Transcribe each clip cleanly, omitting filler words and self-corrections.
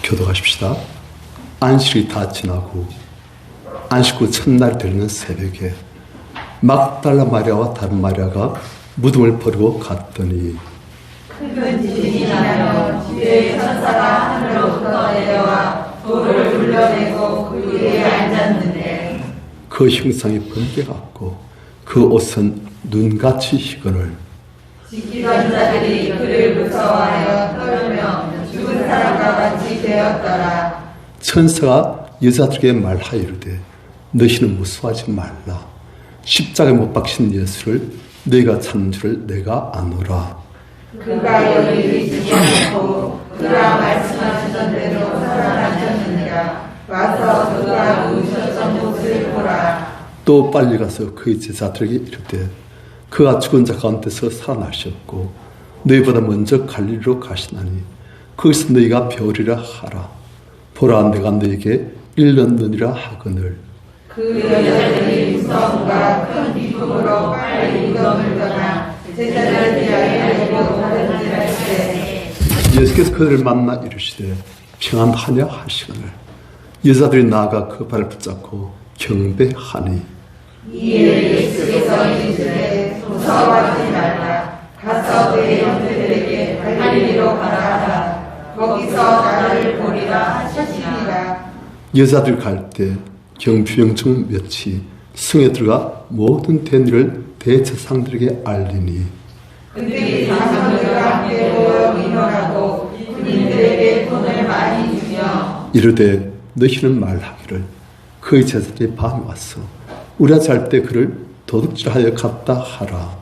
교도하십시다. 안식이 다 지나고 안식 후 첫날이 되는 새벽에 막달라 마리아와 다른 마리아가 무덤을 버리고 갔더니 큰 지진이 나며 주의 천사가 하늘로부터 내려와 돌을 둘러내고 그 위에 앉았는데 그 형상이 번개 같고 그 옷은 눈같이 희거늘 지키던 자들이 그를 무서워하여 떨며 죽은 사람과 같이 되었더라. 천사가 여자들에게 말하여 이르되 너희는 무서워하지 말라. 십자가에 못 박힌 예수를 너희가 찾는 줄을 내가 아노라. 그가 여기 계시지 않고 그가 말씀하시던 대로 살아나셨느니라. 와서 그가 누우셨던 곳을 보라. 또 빨리 가서 그의 제자들에게 이르되 그가 죽은 자 가운데서 살아나셨고 너희보다 먼저 갈릴리로 가시나니 거기서 너희가 배우리라 하라. 보라 내가 너희에게 일렀느니라 하거늘. 그 여자들이 무서움과 큰 기쁨으로 빨리 무덤을 떠나 제자들을 대하여 가는지라 하시되 예수께서 그들을 만나 이르시되 평안하냐 하시거늘. 여자들이 나아가 그 발을 붙잡고 경배하니 이에 예수께서 이르시되 무서워하지 말라. 가서 내 형제들에게 갈릴리로 가라 하라. 거기서 나를 보리라 하시니라. 여자들 갈 때 경비병중 몇이 성에 들어가 모든 된 일을 대제사장들에게 알리니 그들이 장로들과 함께 모여 민원하고 군인들에게 돈을 많이 주며 이르되 너희는 말하기를 그의 제자들이 밤에 왔어 우리가 잘 때 그를 도둑질하여 갔다 하라.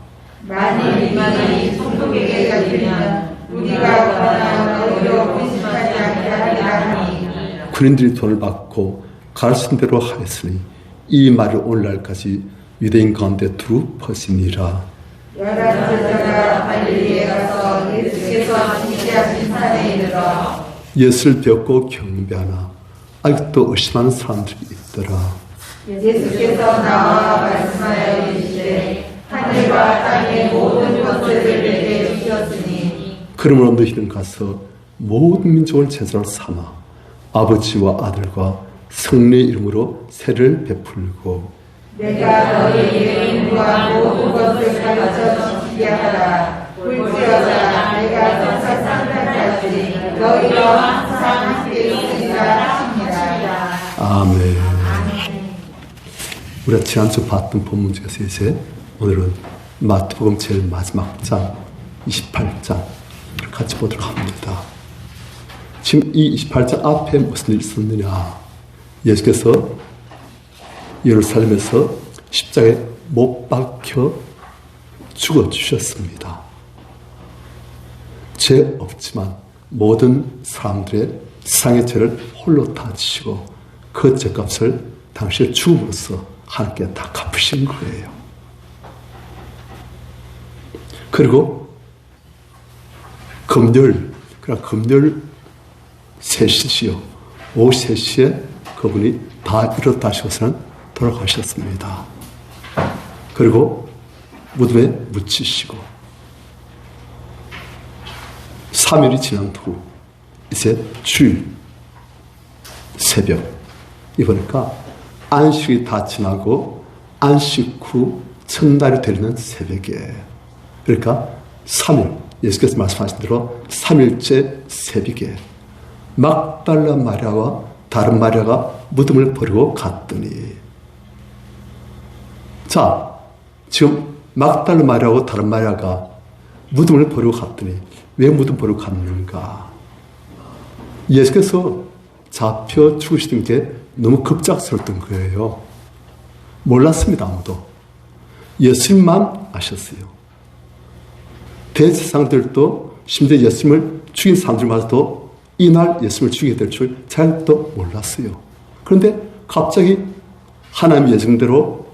만일 이만이 총독에게 걸리면 우리가 원하는 의로 의심하지 않게 하리라 하니 군인들이 돈을 받고 가르친 대로 하였으니 이 말이 오늘날까지 유대인 가운데 두루 퍼지니라. 열한 제자가 갈릴리에 가서 예수께서 지시하신 산에 이르러 예수를 뵙고 경배하나 아직도 의심하는 사람들이 있더라. 예수께서 나와 말씀하여 이르시되 하늘과 땅의 모든 것들을 내게 주셨으니 그러므로 너희는 가서 모든 민족을 제자로 삼아 아버지와 아들과 성령의 이름으로 세를 베풀고 내가 너희에게 인과 모든 것을 가르쳐 주시게 하라. 볼지어다 내가 전사 상달까지 너희와 항상 함께 있으리라 하시니라. 아멘. 우리가 지난주 봤던 본문 중에서 이제 오늘은 마태복음 제일 마지막 장 28장을 같이 보도록 합니다. 지금 이 28장 앞에 무슨 일이 있었느냐. 예수께서 예루살렘에서 십자가에 못 박혀 죽어주셨습니다. 죄 없지만 모든 사람들의 세상의 죄를 홀로 다 지시고 그 죄값을 당신의 죽음으로써 하나님께 다 갚으신 거예요. 그리고 금요일 3시요. 오후 3시에 그분이 다 이뤘다 하시고서는 돌아가셨습니다. 그리고 무덤에 묻히시고 3일이 지난 후 이제 주일 새벽 이보니까 안식이 다 지나고 안식 후 첫날이 되는 새벽에 그러니까 3일 예수께서 말씀하신 대로 3일째 새벽에 막달라 마리아와 다른 마리아가 무덤을 버리고 갔더니 자 지금 막달라 마리아와 다른 마리아가 무덤을 버리고 갔더니 왜 무덤 버리고 갔는가. 예수께서 잡혀 죽으시던 게 너무 급작스러웠던 거예요. 몰랐습니다. 아무도. 예수님만 아셨어요. 대제사장들도 심지어 예수님을 죽인 사람들마저도 이날 예수님을 죽이게 될 줄 잘도 몰랐어요. 그런데 갑자기 하나님의 예정대로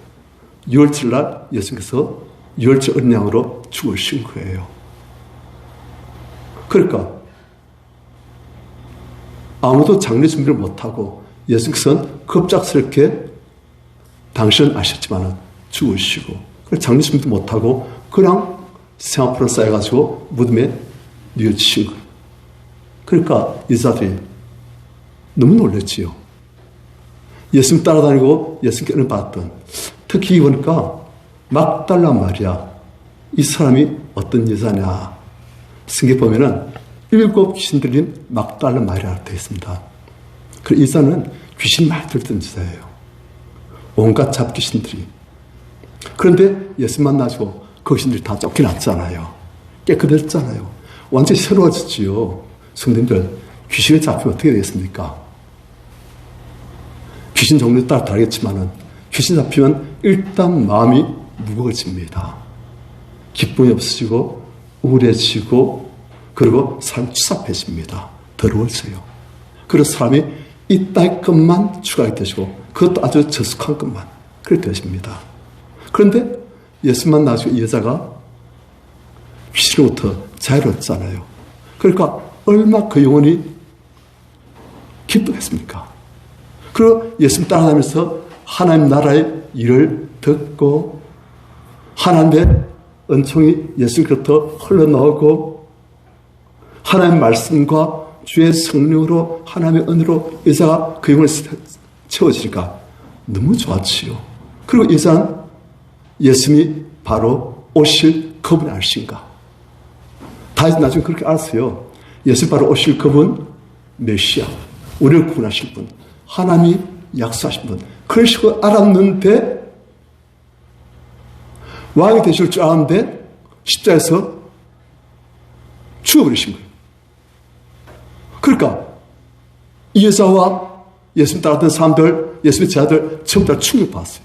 6월절 날 예수님께서 6월절 언양으로 죽으신 거예요. 그러니까 아무도 장례 준비를 못하고 예수님께서는 급작스럽게 당신은 아셨지만 죽으시고 장례 준비도 못하고 그냥 생화풀을 쌓여가지고 무덤에 뉘어지신 거예요. 그러니까 여자들이 너무 놀랐지요. 예수님 따라다니고 예수님께 은혜 받았던, 특히 보니까 막달라 마리아, 이 사람이 어떤 여자냐. 성경에 보면은 7 귀신 들린 막달라 마리아로 되어 있습니다. 그 여자는 귀신 많이 들던 여자예요. 온갖 잡귀신들이. 그런데 예수 만나시고 그 귀신들이 다 쫓겨났잖아요. 깨끗해졌잖아요. 완전히 새로워졌지요. 성도님들, 귀신에 잡히면 어떻게 되겠습니까? 귀신 종류에 따라 다르겠지만은 귀신 잡히면 일단 마음이 무거워집니다. 기쁨이 없어지고 우울해지고 그리고 사람이 추잡해집니다. 더러워져요. 그래서 사람이 이따위 것만 추가하게 되시고 그것도 아주 저속한 것만 그렇게 되십니다. 그런데 예수만 나시고 이 여자가 귀신으로부터 자유로웠잖아요. 그러니까 얼마 그 영혼이 기쁘겠습니까? 그리고 예수님 따라다니면서 하나님 나라의 일을 듣고 하나님의 은총이 예수님께로부터 흘러나오고 하나님의 말씀과 주의 성령으로 하나님의 은혜로 여자가 그 영혼을 채워지니까 너무 좋았지요. 그리고 여자는 예수님이 바로 오실 그분이 아신가. 다시 나중에 그렇게 알았어요. 예수님 바로 오실 그분 메시아, 우리를 구원하실 분, 하나님이 약속하신 분. 그런 식으로 알았는데 왕이 되실 줄 알았는데 십자가에서 죽어버리신 거예요. 그러니까 이 여자와 예수님 따랐던 사람들, 예수님의 제자들 전부 다 충격받았어요.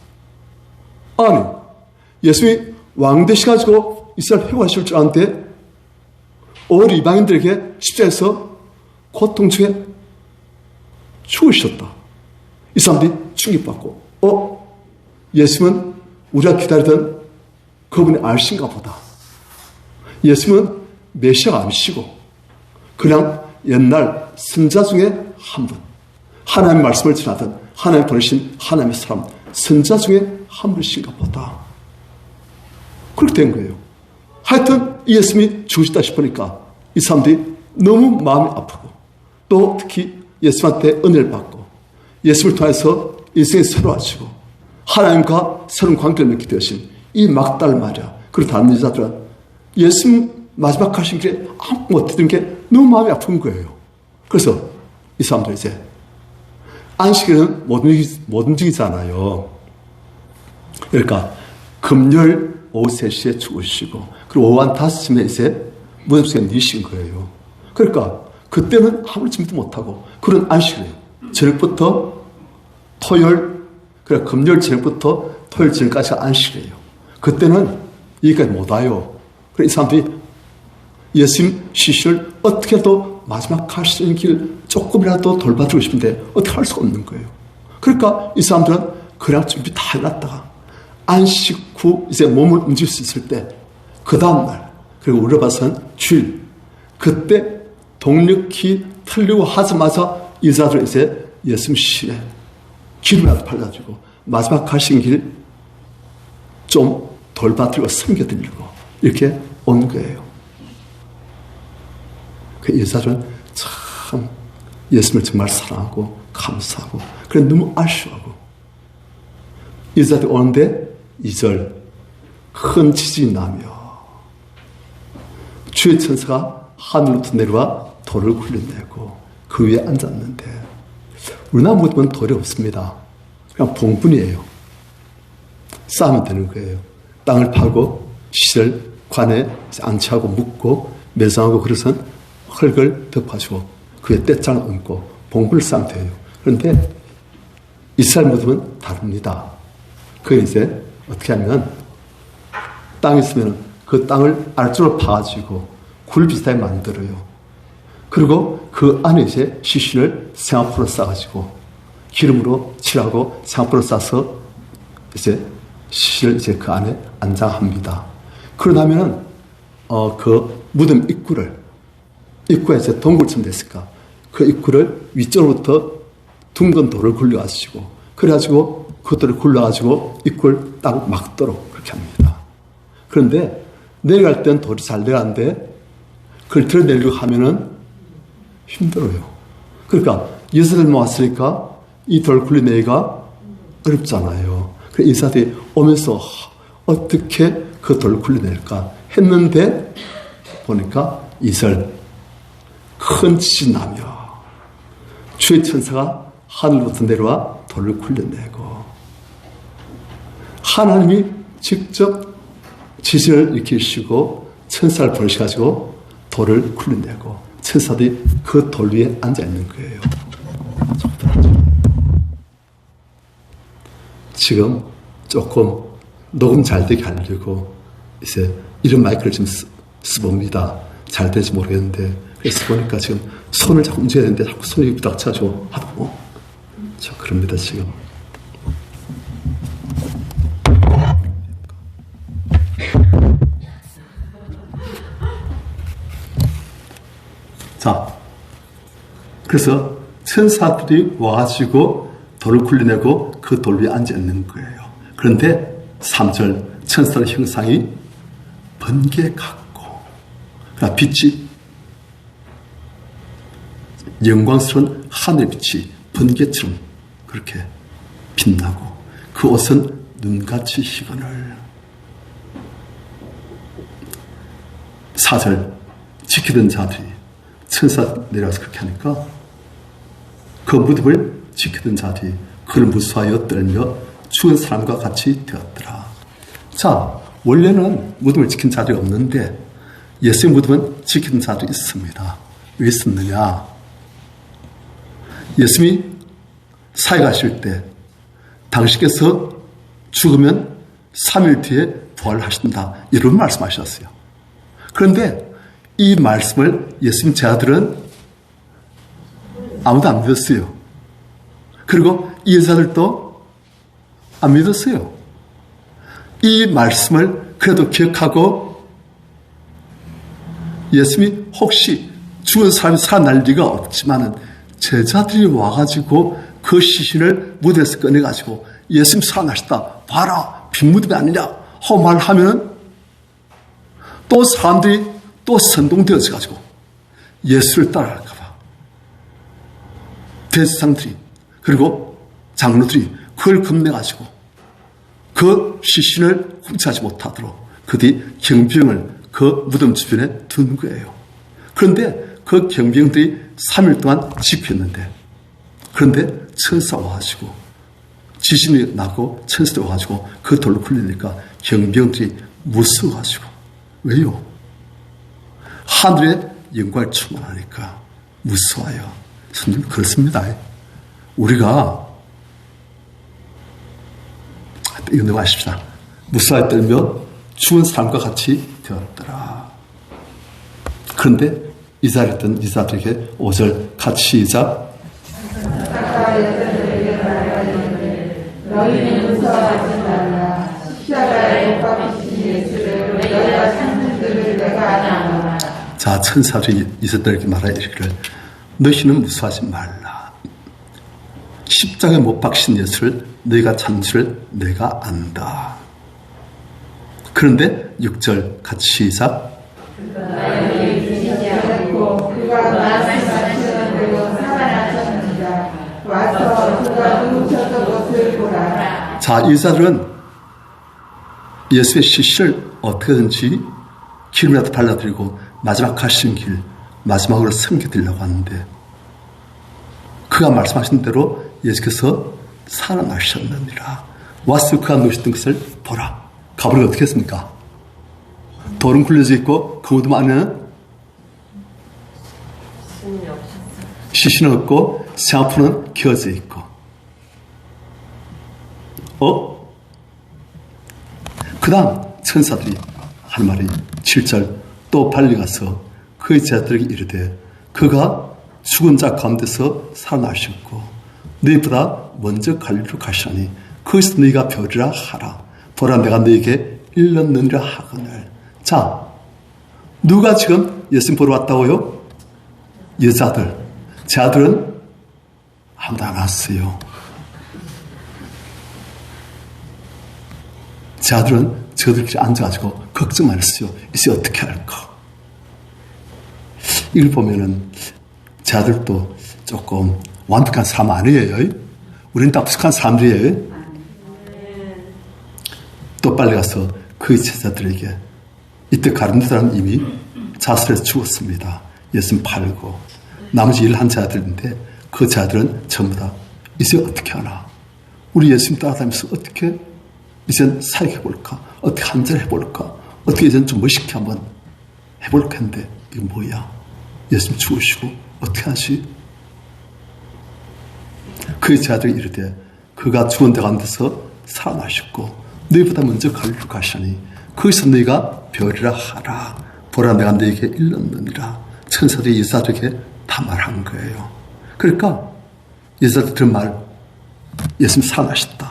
아니, 예수님이 왕 되셔가지고 이스라엘 회복하실 줄 알았는데 온 이방인들에게 십자가에서 고통 중에 죽으셨다. 이 사람들이 충격받고 예수님은 우리가 기다리던 그분이 아신가 보다. 예수님은 메시아가 아니시고 그냥 옛날 선자 중에 한 분, 하나님의 말씀을 전하던 하나님 보내신 하나님의 사람, 선자 중에 한 분이신가 보다. 그렇게 된 거예요. 하여튼 예수님이 죽으시다 싶으니까 이 사람들이 너무 마음이 아프고 또 특히 예수님한테 은혜를 받고 예수를 통해서 인생이 새로워지고 하나님과 새로운 관계를 맺게 되신 이 막달 마리아 그리고 다른 여자들은 예수님 마지막 가신 길에 아무것도 못했던 게 너무 마음이 아픈 거예요. 그래서 이 사람들 이제 안식일은 못 움직이잖아요. 그러니까 금요일 오후 3시에 죽으시고 그리고 오후 한 5시쯤에 이제 무덤 속에 누이신 거예요. 그러니까 그때는 아무리 준비도 못하고 그런 안식일이에요. 저녁부터 토요일, 그래 금요일 저녁부터 토요일 저녁까지가 안식이에요. 그때는 여기까지 못 와요. 그래 이 사람들이 예수님 시신을 어떻게 해도 마지막 가시는 길 조금이라도 돌봐주고 싶은데 어떻게 할 수가 없는 거예요. 그러니까 이 사람들은 그냥 준비 다 해놨다가 안식 후 이제 몸을 움직일 수 있을 때 그 다음날 그리고 우리가 봐서는 주일 그때 동력히 틀리고 하자마자 이사들 이제 예수님 시신에 기름이라도 발라주고 마지막 가신 길 좀 돌봐드리고 섬겨드리고 이렇게 온 거예요. 그 여자들은 참 예수님을 정말 사랑하고 감사하고 그래 너무 아쉬워하고 여자들 오는데 2절 큰 지진이 나며 주의 천사가 하늘로부터 내려와 돌을 굴려내고 그 위에 앉았는데 우리나라 모든 돌이 없습니다. 그냥 봉분이에요. 쌓으면 되는 거예요. 땅을 파고 시설 관에 안치하고 묻고 매장하고 그래서는 흙을 덮어주고 그 위에 떼장을 얹고 봉분을 쌓으면 돼요. 그런데 이스라엘 무덤은 다릅니다. 그게 이제 어떻게 하면 땅이 있으면 그 땅을 아래쪽으로 파가지고 굴 비슷하게 만들어요. 그리고 그 안에 이제 시신을 생화포로 싸가지고 기름으로 칠하고 생화포로 싸서 이제 시신을 이제 그 안에 안장합니다. 그러다면은 그 무덤 입구에 이제 동굴처럼 됐을까? 그 입구를 위쪽으로부터 둥근 돌을 굴려가지고 그래가지고 그것들을 굴려가지고 입구를 딱 막도록 그렇게 합니다. 그런데 내려갈 때는 돌이 잘 내려가는데 그걸 들어내려고 하면은 힘들어요. 그러니까 여자들 모았으니까 이 돌 굴려내기가 어렵잖아요. 그래서 인사들이 오면서 어떻게 그 돌을 굴려낼까 했는데 보니까 이슬 큰 지진이 나며 주의 천사가 하늘부터 내려와 돌을 굴려내고 하나님이 직접 지진을 일으키시고 천사를 보내셔가지고 돌을 굴려내고 천사들이 그 돌 위에 앉아있는 거예요. 지금 조금 녹음 잘 되게 하려고 이제 이런 마이크를 좀 써봅니다. 잘 될지 모르겠는데 그래서 보니까 지금 손을 자꾸 움직여야 되는데 자꾸 손이 부닥쳐가지고 하고 저 그럽니다 지금. 자, 그래서 천사들이 와가지고 돌을 굴려내고 그 돌 위에 앉아 있는 거예요. 그런데 3절 천사의 형상이 번개 같고 그러니까 빛이 영광스러운 하늘의 빛이 번개처럼 그렇게 빛나고 그 옷은 눈같이 희건을 4절 지키던 자들이 천사 내려와서 그렇게 하니까 그 무덤을 지키던 자들이 그를 무수하여 떨며 죽은 사람과 같이 되었더라. 자, 원래는 무덤을 지킨 자들이 없는데 예수의 무덤은 지키던 자들이 있습니다. 왜 있었느냐? 예수님이 사역하실 때 당신께서 죽으면 3일 뒤에 부활하신다 이런 말씀하셨어요. 그런데 이 말씀을 예수님 제자들은 아무도 안 믿었어요. 그리고 이 여자들도 안 믿었어요. 이 말씀을 그래도 기억하고 예수님이 혹시 죽은 사람이 살아날 리가 없지만은 제자들이 와가지고 그 시신을 무대에서 꺼내가지고 예수님 살아나셨다 봐라 빈무덤이 아니냐 하고 말하면 또 사람들이 또 선동되어져 가지고 예수를 따라갈까봐 대제사장들이 그리고 장로들이 그걸 겁내가지고 그 시신을 훔치지 못하도록 그들이 경비병을 그 무덤 주변에 둔 거예요. 그런데 그 경비병들이 3일 동안 지켰는데 그런데 천사가 와가지고 지진이 나고 천사가 와가지고 그 돌로 굴리니까 경비병들이 무서워가지고 왜요? 하늘의 영광을 충만하니까 무서워요. 성도님 그렇습니다. 우리가 이거 넘어가십시다. 무서워에 떨며 죽은 사람과 같이 되었더라. 그런데 이 자리에 있던 이사들에게 5절 같이 시작. 너희는 무서워하지 말라. 십자가에 못 박히신 예수를 너희가 찾는 줄을 내가 아노라. 자, 천사들이 이사들에게 말하여 이르기를 너희는 무서워하지 말라. 십자가에 못 박히신 예수를 너희가 찾는 줄을 내가 안다. 그런데 6절 같이 시작. 그가 말씀하시는 대로 살아나셨느니라. 와서 그가 누우셨던 것을 보라. 자, 이 자들은 예수의 시신을 어떻게든지 기름이라도 발라드리고 마지막 가시는 길 마지막으로 섬겨드리려고 하는데 그가 말씀하신 대로 예수께서 살아나셨느니라. 와서 그가 누우셨던 것을 보라. 가버리고 어떻게 했습니까? 돌은 굴려져 있고 그 무덤 안에는 시신은 없고 쌍포는 켜져 있고 그 다음 천사들이 한 말이 7절 또 빨리 가서 그의 제자들에게 이르되 그가 죽은 자 가운데서 살아나셨고 너희보다 먼저 갈리로 가시라니 거기서 너희가 벼리라 하라. 보라 내가 너희에게 일렀느니라 하거늘. 자, 누가 지금 예수님 보러 왔다고요? 여자들. 제자들은 아무도 안 왔어요. 제자들은 저들끼리 앉아가지고 걱정만 했어요. 이제 어떻게 할까? 이걸 보면은 제자들도 조금 완벽한 삶 아니에요. 우리는 딱 부족한 사람들이에요. 또 빨리 가서 그 제자들에게 이때 가룟유다는 이미 자살해서 죽었습니다. 예수님 팔고 나머지 일한 자들인데 그 자들은 전부 다 이제 어떻게 하나? 우리 예수님 따라다니면서 어떻게 이젠 사역해볼까? 어떻게 한잔 해볼까? 어떻게 이젠 좀 멋있게 한번 해볼까 했는데 이거 뭐야? 예수님 죽으시고 어떻게 하지? 그 자들이 이르되 그가 죽은 데 가운데서 살아나셨고 너희보다 먼저 갈리로 가시니 거기서 너희가 배우리라 하라. 보라 내가 너희에게 일렀느니라. 천사들이 여자들에게 다 말한 거예요. 그러니까 여자들 들은 말 예수님 살아나셨다.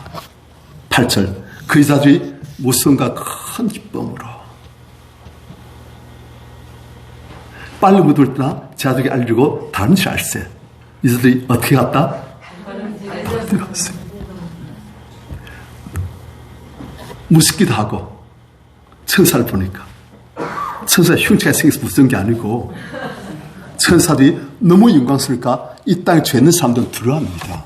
8절 그 여자들이 무서움과 큰 기쁨으로 빨리 못 올 때나 자들에게 알리고 다른 줄 알세. 여자들이 어떻게 갔다? 어떻게 갔어요? 무섭기도 하고 천사를 보니까 천사의 흉체가 생겨서 무서운 게 아니고 천사들이 너무 영광스러우니까 이 땅에 죄 있는 사람들은 두려워합니다.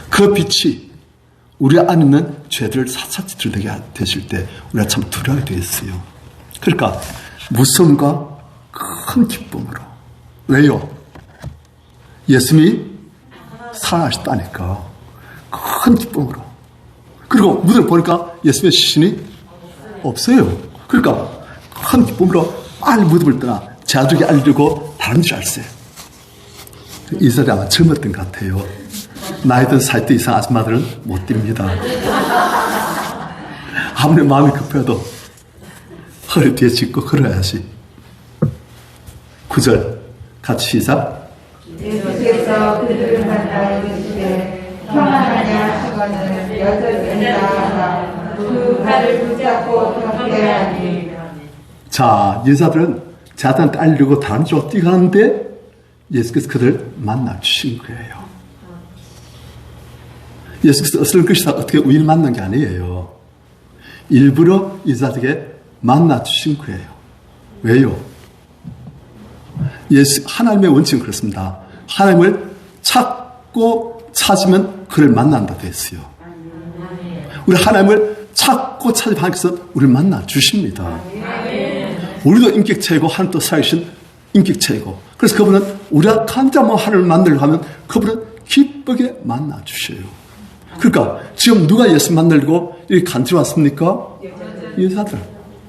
그 빛이 우리 안에 있는 죄들을 샅샅이 드러내게 되실 때 우리가 참 두려워하게 되었어요. 그러니까 무서움과 큰 기쁨으로. 왜요? 예수님이 살아나셨다니까. 큰 기쁨으로. 그리고 무대를 보니까 예수님의 시신이 없어요. 그러니까 큰 기쁨으로 빨리 무덤을 떠나 자들에게 알리고 다른 줄 알았어요. 이 자리에 아마 젊었던 것 같아요. 나이든 40대 이상 아줌마들은 못 뜁니다. 아무리 마음이 급해도 허리 뒤에 짚고 걸어야지. 9절 같이 시작. 예수께서 그들을 만나 이르시되 평안하냐 하거늘 여자가 그 발을 붙잡고 경계하니. 자, 여자들은 자들한테 알리고 다른 쪽으로 뛰어가는데 예수께서 그들을 만나 주신 거예요. 예수께서 어슬 것이다 어떻게 우연히 만난 게 아니에요. 일부러 여자들에게 만나 주신 거예요. 왜요? 하나님의 원칙은 그렇습니다. 하나님을 찾고 찾으면 그를 만난다 됐어요. 우리 하나님을 찾고 찾으면 하나님께서 우리를 만나 주십니다. 우리도 인격체이고 하나님도 살아계신 인격체이고 그래서 그분은 우리가 간절한 하나님을 만나려고 하면 그분은 기쁘게 만나 주셔요. 그러니까 지금 누가 예수 만나려고 이렇게 간절히 왔습니까? 여자들.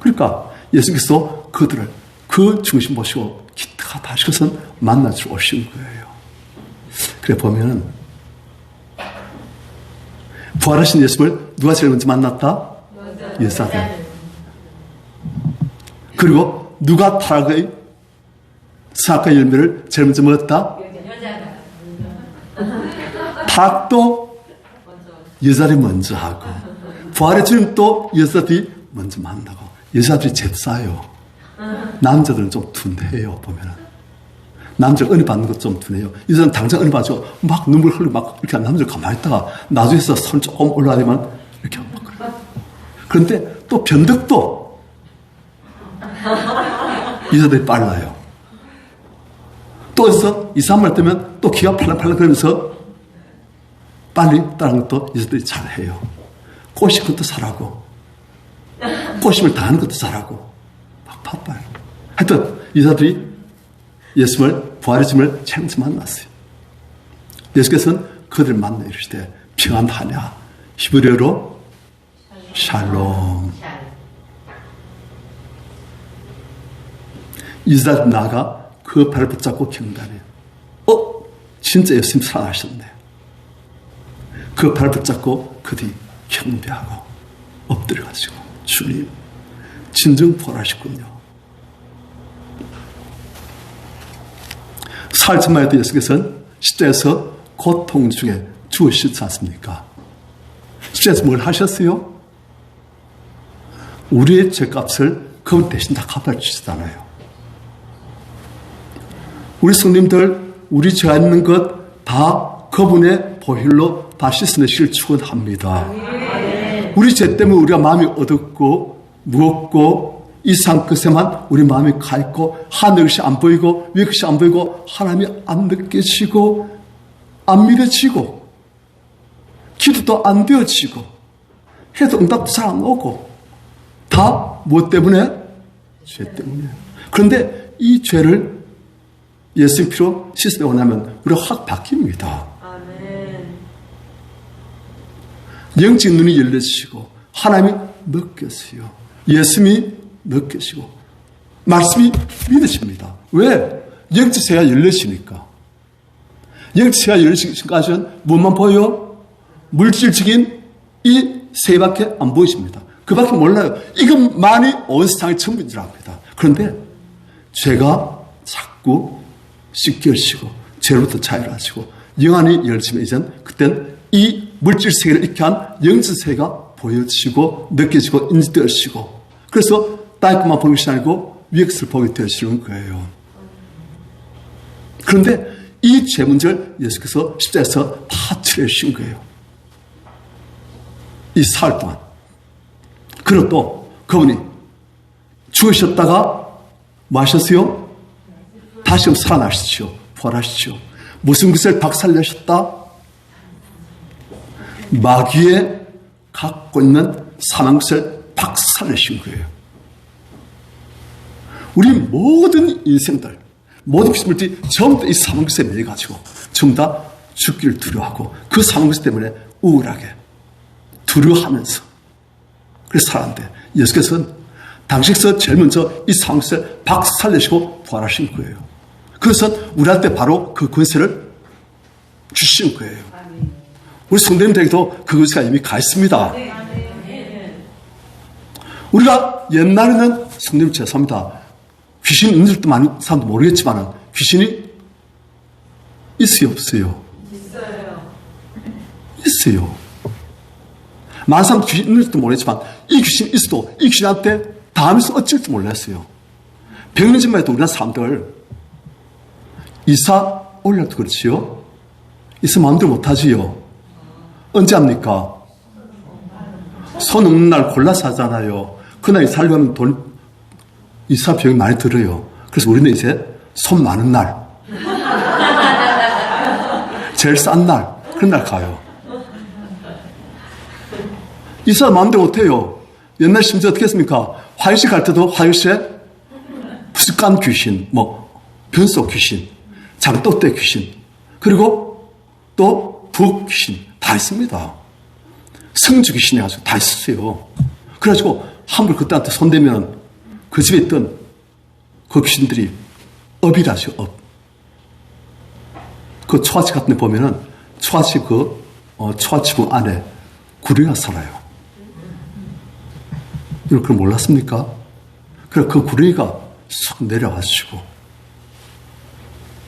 그러니까 예수께서 그들을 그 중심 보시고 기특하다 하시고선 만나주러 오신 거예요. 그래 보면은 부활하신 예수를 누가 제일 먼저 만났다? 여자들. 그리고 누가 타락의 사악의 열매를 제일 먼저 먹었다? 타락도 여자들이 먼저 하고 부활의 주님도 여자들이 먼저 만나고 여자들이 잽싸요. 남자들은 좀 둔해요. 보면은 남자 은혜 받는 것 좀 둔해요. 여자는 당장 은혜 받죠. 막 눈물 흘리고 막 이렇게 남자를 가만히 있다가 나중에서 손 조금 올라가면 이렇게 막 그래요. 그런데 또 변덕도 여자들이 빨라요. 또 어디서 2, 3말 뜨면 또 기가 팔랑팔랑 그러면서 빨리 다른 것도 여자들이 잘해요. 꼬실 것도 잘하고 꼬심을 당하는 것도 잘하고 막 바빠요. 하여튼 여자들이 예수를 부활의 주님을 처음 만났어요. 예수께서는 그들을 만나 이르시되 평안하냐 히브리어로 샬롬. 여자들 나가 그 발을 붙잡고 경배하네요. 진짜 예수님 살아나셨네. 그 발을 붙잡고 그들이 경배하고 엎드려가지고 주님 진정 부활하셨군요. 사흘 전만 해도 예수께서는 십자가에서 고통 중에 죽으셨지 않습니까? 십자가에서 뭘 하셨어요? 우리의 죄값을 그분 대신 다 갚아주시잖아요. 우리 성님들 우리 죄가 있는 것 다 그분의 보혈로 다 씻어내시길 축원합니다. 우리 죄 때문에 우리가 마음이 어둡고 무겁고 이 세상 것에만 우리 마음이 가 있고 하늘 것이 안 보이고 위에 것이 안 보이고 하나님이 안 느껴지고 안 믿어지고 기도도 안 되어지고 해도 응답도 잘 안 오고 다 무엇 때문에? 죄 때문에. 그런데 이 죄를 예수의 피로 씻어내고 나면 우리가 확 바뀝니다. 영적인 눈이 열려지시고 하나님이 느껴져요. 예수님이 느껴지고 말씀이 믿어집니다. 왜? 영적 세계가 열려지니까. 영적 세계가 열려지기까지는 무엇만 보여요? 물질적인 이 세계밖에 안 보여집니다. 그밖에 몰라요. 이것만이 온 세상의 전부인 줄 압니다. 그런데 죄가 자꾸 씻겨지고 죄로부터 자유하시고 영안이 열리면 이젠 그땐 이 물질 세계를 잃게 한 영적 세계가 보여지고 느껴지고 인지되어지고 그래서 땅의 것만 보는 것이 아니고 위의 것을 보게 되어지는 거예요. 그런데 이 죄 문제를 예수께서 십자가에서 다 치료해주신 거예요. 이 사흘 동안. 그리고 또 그분이 죽으셨다가 뭐 하셨어요? 다시 살아나시죠. 부활하시죠. 무슨 것을 박살내셨다? 마귀에 갖고 있는 사망 것을 박살내신 거예요. 우리 모든 인생들, 모든 피조물들이 전부 다 이 사망 것에 매여가지고 전부 다 죽기를 두려워하고 그 사망 것 때문에 우울하게 두려워하면서 그래서 살았는데 예수께서는 당시에서 제일 먼저 이 사망 것을 박살내시고 부활하신 거예요. 그래서 우리한테 바로 그 권세를 주신 거예요. 우리 성도님들에게도 그 권세가 이미 가 있습니다. 우리가 옛날에는 성도님 죄송합니다. 귀신 있는 줄도 많은 사람도 모르겠지만 귀신이 있어요 없어요? 있어요. 많은 사람 귀신 있는 줄도 모르겠지만 이 귀신이 있어도 이 귀신한테 다음에서 어쩔지 몰랐어요. 100년 전만 해도 우리나라 사람들 이사 올려도 그렇지요. 이사 마음대로 못하지요. 언제 합니까? 손 없는 날 골라서 하잖아요. 그날 이사를 가면 이사 비용이 많이 들어요. 그래서 우리는 이제 손 많은 날 제일 싼 날 그런 날 가요. 이사 마음대로 못해요. 옛날 심지어 어떻게 했습니까? 화장실 갈 때도 화장실에 부스간 귀신, 변소 귀신, 장독대 귀신, 그리고 또 부엌 귀신 다 있습니다. 성주 귀신이 아주 다 있었어요. 그래가지고 함부로 그때한테 손대면 그 집에 있던 그 귀신들이 업이라죠, 업. 그 초아집 같은 데 보면은 초아집 초아집 안에 구리가 살아요. 이걸 그걸 몰랐습니까? 그래서 그 구리가 쏙 내려가지고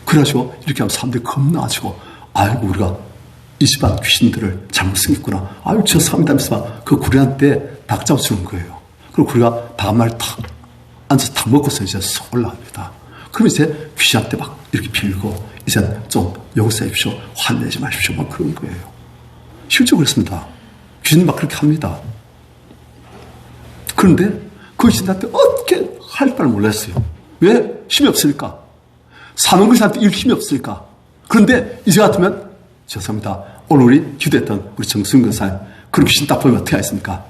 그래가지고 이렇게 하면 사람들이 겁나가지고 아이고 우리가 이 집안 귀신들을 잘못 생겼구나. 아유 죄송합니다 하면서 그 구리한테 닭 잡아주는 거예요. 그리고 구리가 닭 한 마리 탁 앉아서 닭 먹고서 이제 쏙 올라갑니다. 그럼 이제 귀신한테 막 이렇게 빌고 이제 좀 용서해 주십시오. 화내지 마십시오. 막 그런 거예요. 실제로 그렇습니다. 귀신이 막 그렇게 합니다. 그런데 그 귀신한테 어떻게 할 바를 몰랐어요. 왜? 힘이 없으니까. 사는 것한테 일 힘이 없으니까. 그런데 이제 같으면 죄송합니다. 오늘 우리 기도했던 우리 정승 권사님 그런 귀신 딱 보면 어떻게 하겠습니까?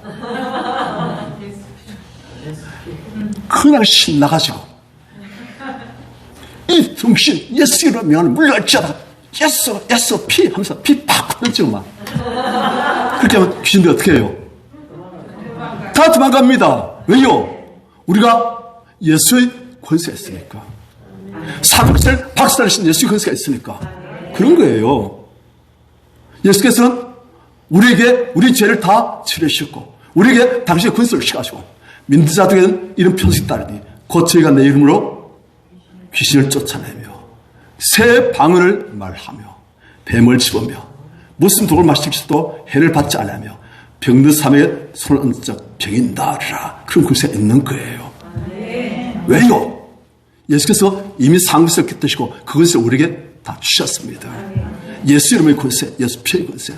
그날 신나가지고 이 정신 예수 이러면 물러치다 예수 피 하면서 피 팍 던지고 막 그렇게 하면 귀신들이 어떻게 해요? 다 도망갑니다. 왜요? 우리가 예수의 권세가 있으니까. 사는 것을 박살내신 예수의 권세가 있으니까. 그런 거예요. 예수께서는 우리에게 우리 죄를 다 치료하셨고 우리에게 당신의 권세를 주셔가지고 민들자들에게는 이런 표식이 따르니 곧 저희가 내 이름으로 귀신을 쫓아내며 새 방언을 말하며 뱀을 집으며 무슨 독을 마실지도 해를 받지 않으며 병든 사람에게 손을 얹은 적 병이 나으리라. 그런 권세가 있는 거예요. 왜요? 예수께서 이미 상급을 깃드시고 그것을 우리에게 다 주셨습니다. 예수 이름의 권세, 예수 피의 권세.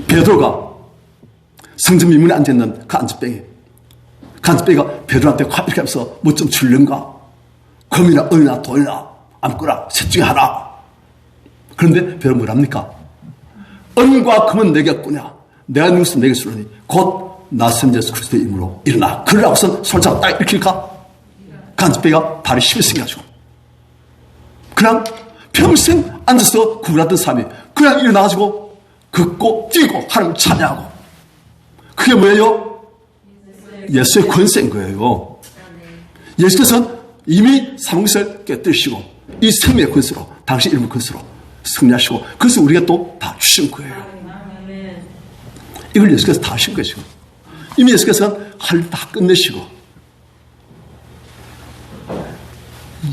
베드로가 성전 미문에 앉아있는 그 안전병에 간접배가 베드로한테 이렇게 하면서 뭐 좀 줄는가? 금이나 은이나 돈이나 아무거나 셋 중에 하나. 그런데 베드로 뭐랍니까? 은과 금은 내게 없구냐. 내가 누구서 내게 주노니 곧 나선 예수 그리스도의 이름으로 일어나. 그러고선 손잡아 딱 일으킬까? 간접배가 발이 힘이 생겨가지고 그냥 평생 앉아서 구걸하던 사람이 그냥 일어나가지고 걷고 뛰고 하나님을 찬양하고. 그게 뭐예요? 예수의 권세인 거예요. 예수께서는 이미 삼국을 깨뜨리시고 이 생명의 권세로 당신 이름의 권세로 승리하시고 그래서 우리가 또 다 주신 거예요. 이걸 예수께서 다 하신 거죠. 이미 예수께서는 할 일 다 끝내시고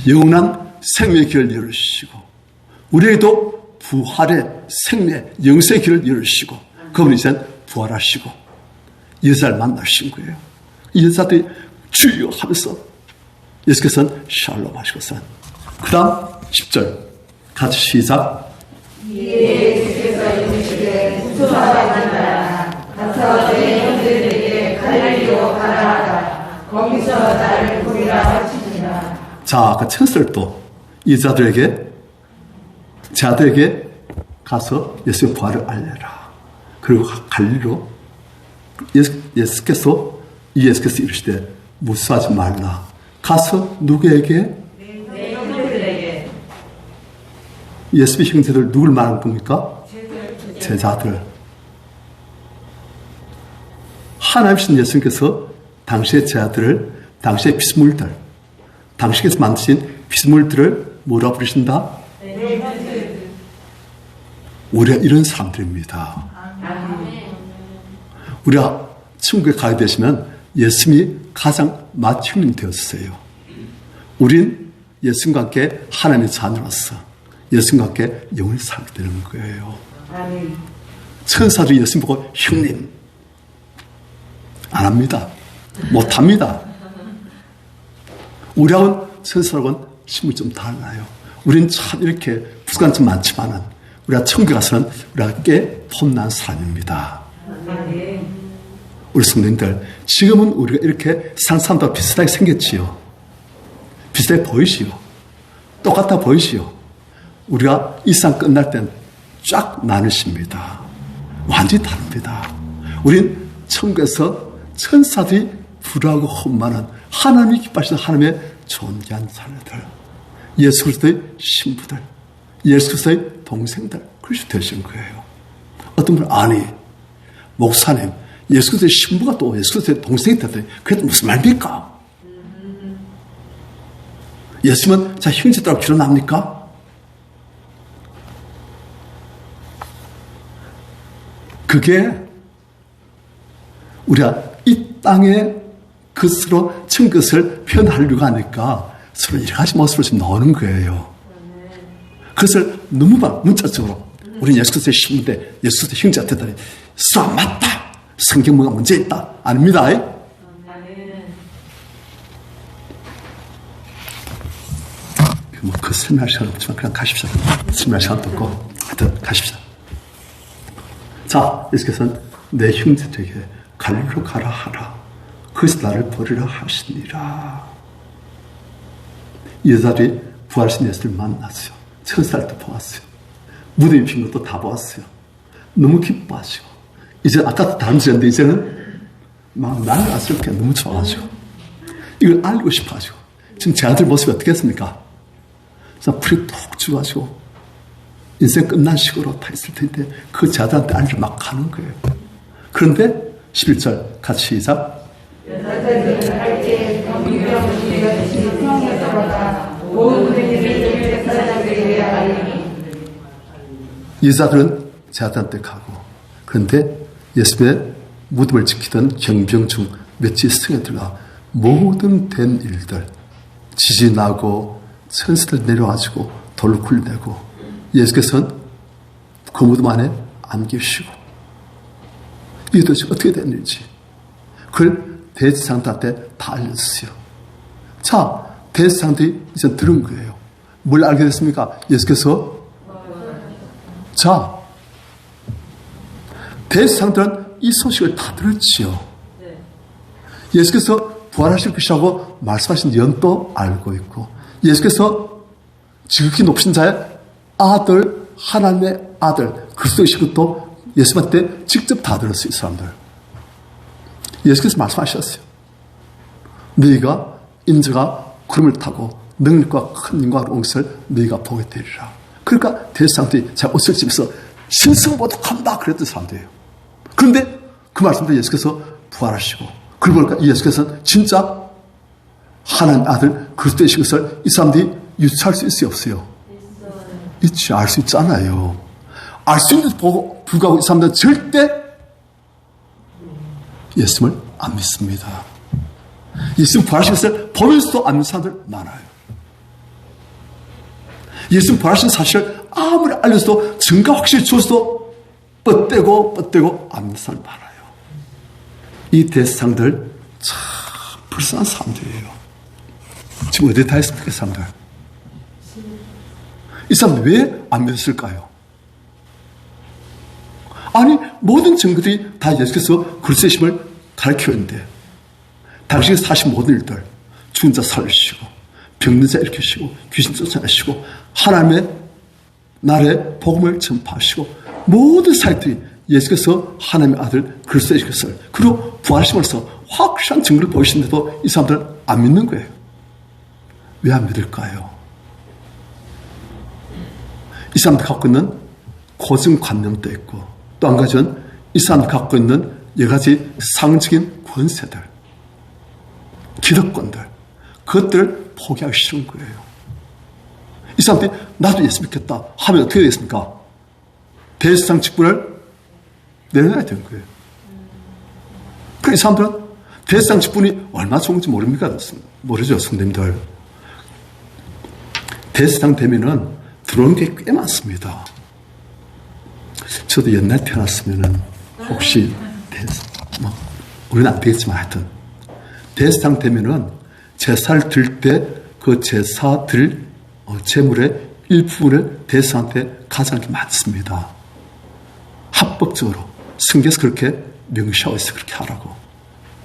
영원한 생명의 길을 열으시고 우리에게도 부활의 생명의 영생의 길을 열으시고 그분이 이제 부활하시고 여자를 만나신 거예요. 이 여자들이 주여 하면서 예수께서는 샬롬 하시고서 그 다음 10절 같이 시작. 예수께서 이르시되 구소하였느니라 가서 내 형제들에게 갈릴리로 가라 하라 거기서 나를 보리라 하시니라. 자, 그 천설도 여자들에게 자들에게 가서 예수의 부활을 알려라. 그리고 갈릴리로 예수께서 이르시되 무수하지 말라. 가서 누구에게? 내 형제들에게. 예수의 형제들 누굴 말하는 겁니까? 제자들. 하나님이신 예수님께서 당시의 제자들을 당시의 피스물들 당신께서 만드신 피스물들을 뭐라 부르신다? 우리가 이런 사람들입니다. 우리가 천국에 가게 되시면 예수님이 가장 맏형님 되었어요. 우린 예수님과 함께 하나님의 자녀로서 예수님과 함께 영원히 살게 되는 거예요. 천사들이 예수님 보고 형님 안 합니다. 못합니다. 우리하고는 천사하고는 신분이 좀 달라요. 우리는 참 이렇게 부족한 점 많지만은 우리가 천국에 가서는 우리가 꽤 폼난 사람입니다. 우리 성도님들, 지금은 우리가 이렇게 상상과 비슷하게 생겼지요. 비슷하게 보이시요. 똑같아 보이시요. 우리가 이 상 끝날 땐 쫙 나누십니다. 완전히 다릅니다. 우린 천국에서 천사들이 불하고 험만한 하나님이 기뻐하시는 하나님의 존귀한 자녀들, 예수 그리스도의 신부들, 예수 그리스도의 동생들, 그렇게 되신 거예요. 어떤 분은 아니 목사님 예수 그리스도의 신부가 또 예수 그리스도의 동생이 됐더니 그게 무슨 말입니까? 예수님은 자 형제들하고 결혼합니까? 그게 우리가 이 땅의 것으로 천것을 표현하려고 하니까 서로 여러 가지 모습으로 지금 나오는 거예요. 그것을 너무 문자적으로 우리는 예수 그리스도의 신부인데 예수 그리스도의 형제가 됐다니 서로 맞다. 성경 뭐가 문제 있다. 아닙니다. 그 설명할 시간 없지만 그냥 가십시오. 설명할 시간도 없고 하여튼 가십시오. 자, 예수께서는 내 형제들에게 갈릴리로 가라 하라. 거기서 나를 버리라 하시니라. 여자들이 부활하신 예수를 만났어요. 천사를 또 보았어요. 무대 입힌 것도 다 보았어요. 너무 기뻐하시고 이제 아까 다른 주제인데 이제는 막 날라스럽게 너무 좋아하시고 이걸 알고 싶어하시고 지금 제 아들 모습이 어떻게 했습니까? 풀이 톡 죽어가지고 인생 끝난 식으로 다 있을 텐데 그 제 아들한테 알려 막 가는 거예요. 그런데 11절 같이 시작. 여자들은 할때 경비병 우리가 대신 성에서가 모든 일을 사람들에게 알리니. 여자들은 제 아들한테 가고 그런데 예수의 무덤을 지키던 경비병 중 몇지 성에 들어가 모든 된 일들 지진이 나고 천사들 내려와가지고 돌로 굴내고 예수께서는 그 무덤 안에 안 계시고 이게 도대체 어떻게 된 일인지 그걸 대제사장들한테 다 알렸어요. 자, 대제사장들이 이제 들은 거예요. 뭘 알게 됐습니까? 예수께서 자, 대제사장들은 이 소식을 다 들었지요. 예수께서 부활하실 것이라고 말씀하신 연도 알고 있고, 예수께서 지극히 높으신 자의 아들, 하나님의 아들, 그리스도이신 것도 예수한테 직접 다 들었어요, 이 사람들. 예수께서 말씀하셨어요. 너희가 인자가 구름을 타고 능력과 큰 영광으로 온 것을 너희가 보게 되리라. 그러니까 대사람들이 자 옷을 집에서 신성모독한다 그랬던 사람들이에요. 그런데 그 말씀도 예수께서 부활하시고, 그러고 보니까 예수께서는 진짜 하나님 아들 그리스도이신 것을 이 사람들이 유추할 수 있어요, 없어요? 있지, 알 수 있잖아요. 알 수 있는데도 보고 불구하고 이 사람들은 절대 예수님을 안 믿습니다. 예수님 부활하신 것을 보면서도 안 믿는 사람들 많아요. 예수님 부활하신 사실을 아무리 알려서도 증거 확실히 주어서도 뻗대고 안 믿는 사람들 많아요. 이 대상들 참 불쌍한 사람들이에요. 지금 어디에 다 있습니까, 이 사람들? 이 사람들 왜 안 믿었을까요? 아니, 모든 증거들이 다 예수께서 그리스도이심을 가르치는데, 당신이 사신 모든 일들, 죽은 자 살리시고, 병든 자 일으키시고, 귀신 쫓아내시고, 하나님의 나라의 복음을 전파하시고, 모든 사역들이 예수께서 하나님의 아들 그리스도이신 것을, 그리고 부활하심으로써 확실한 증거를 보이시는데도 이 사람들은 안 믿는 거예요. 왜 안 믿을까요? 이 사람들 갖고 있는 고정관념도 있고, 또 한 가지는 이 사람들 갖고 있는 여러 가지 상징적인 권세들, 기득권들, 그것들을 포기하기 싫은 거예요. 이 사람들이 나도 예수 믿겠다 하면 어떻게 되겠습니까? 대제사장 직분을 내려놔야 되는 거예요. 그러니까 이 사람들은 대제사장 직분이 얼마나 좋은지 모릅니까? 모르죠, 성도님들. 대제사장 되면은 들어오는 게 꽤 많습니다. 저도 옛날 태어났으면은 혹시 우리는 안 되겠지만 하여튼 대제사장 되면은 제사를 드릴 때 그 제사 드릴 재물의 일부분을 대제사장한테 가져가는 게 많습니다. 합법적으로 성경에서 그렇게 명시하고 있어요. 그렇게 하라고.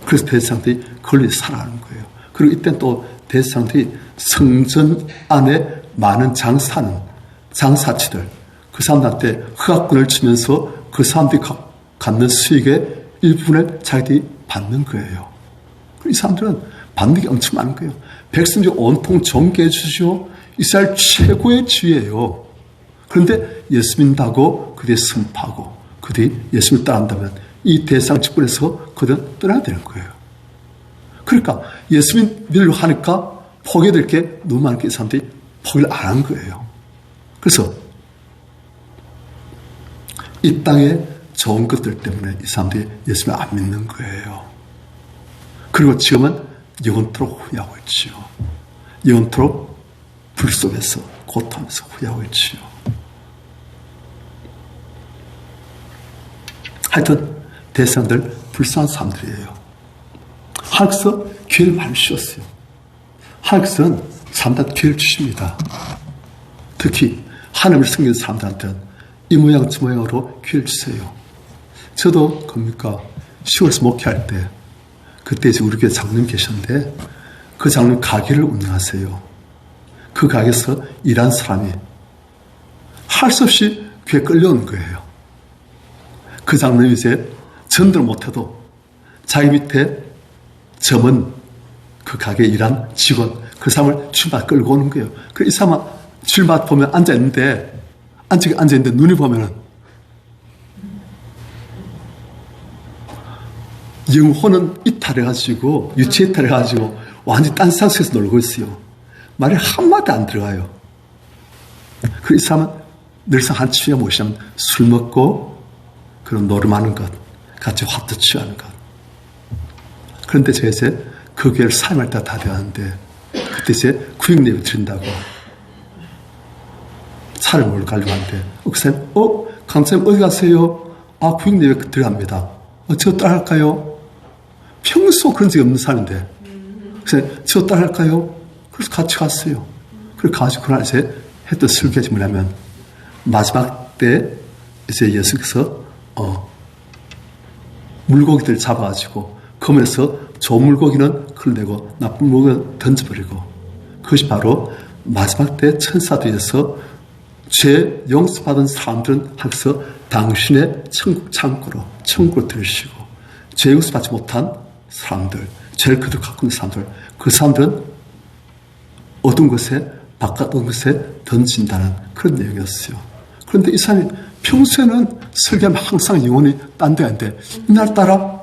그래서 대제사장들이 그걸 위해 살아가는 거예요. 그리고 이때는 또 대제사장들이 성전 안에 많은 장사하는 장사치들, 그 사람들한테 허가권을 주면서 그 사람들이 갖는 수익의 일부분을 자기들이 받는 거예요. 이 사람들은 받는 게 엄청 많은 거예요. 백성들 온통 존경해 주시오. 이스라엘 최고의 지위예요. 그런데 예수 믿는다고 그들이 승파하고 그들이 예수를 따른다면 이 대상 직분에서 그들은 떠나야 되는 거예요. 그러니까 예수 믿으려고 하니까 포기될 게 너무 많은 사람들이 포기를 안 한 거예요. 그래서 이 땅에 좋은 것들 때문에 이 사람들이 예수를 안 믿는 거예요. 그리고 지금은 영원토록 후회하고 있지요. 영원토록 불 속에서 고통하면서 후회하고 있지요. 하여튼 대상들 불쌍한 사람들이에요. 하나님께서 기회를 많이 주셨어요. 하나님께서는 사람들한테 기회를 주십니다. 특히 하나님을 섬기는 사람들한테는 이 모양 저 모양으로 기회를 주세요. 저도 겁니까 10월에서 목회할 때 그때 이제 우리 교회 장로님 계셨는데 그 장로님 가게를 운영하세요. 그 가게에서 일한 사람이 할 수 없이 귀에 끌려오는 거예요. 그 장로님이 이제 전도를 못해도 자기 밑에 점은 그 가게에 일한 직원, 그 사람을 주일마다 끌고 오는 거예요. 그래서 이 사람은 주일마다 보면 앉아있는데 눈이 보면은 영혼은 이탈해가지고 유체 이탈해가지고 완전히 딴 상태에서 놀고 있어요. 말이 한마디 안 들어가요. 그래서 이 사람은 늘상 한 취해 모시면 술 먹고 그런 노름하는 것, 같이 화도 취하는 것. 그런데 제가 이제 그 교회를 사임할 때 다 되었는데 그때 이제 구역 예배 드린다고 차를 몰고 가려고 하는데 목사님, 강사님 어디 가세요? 구역 예배 들어갑니다. 저 따라갈까요? 평소 그런 적이 없는 사람인데 그래서 저 따라갈까요? 그래서 같이 갔어요. 그래서 가지고 그날 이제 했던 설교지 뭐냐면 마지막 때 이제 예수께서 물고기들 잡아가지고 검에서 좋은 물고기는 흘내고 나쁜 물고기는 던져버리고, 그것이 바로 마지막 때 천사들에서 죄 용서받은 사람들은 항상 당신의 천국 창고로 천국을 들으시고, 죄 용서받지 못한 사람들, 죄를 그대로 갖고 있는 사람들, 그 사람들은 어두운 것에, 바깥 어두운 것에 던진다는 그런 내용이었어요. 그런데 이 사람이 평소에는 설교하면 항상 영혼이 딴 데 갔는데 이날따라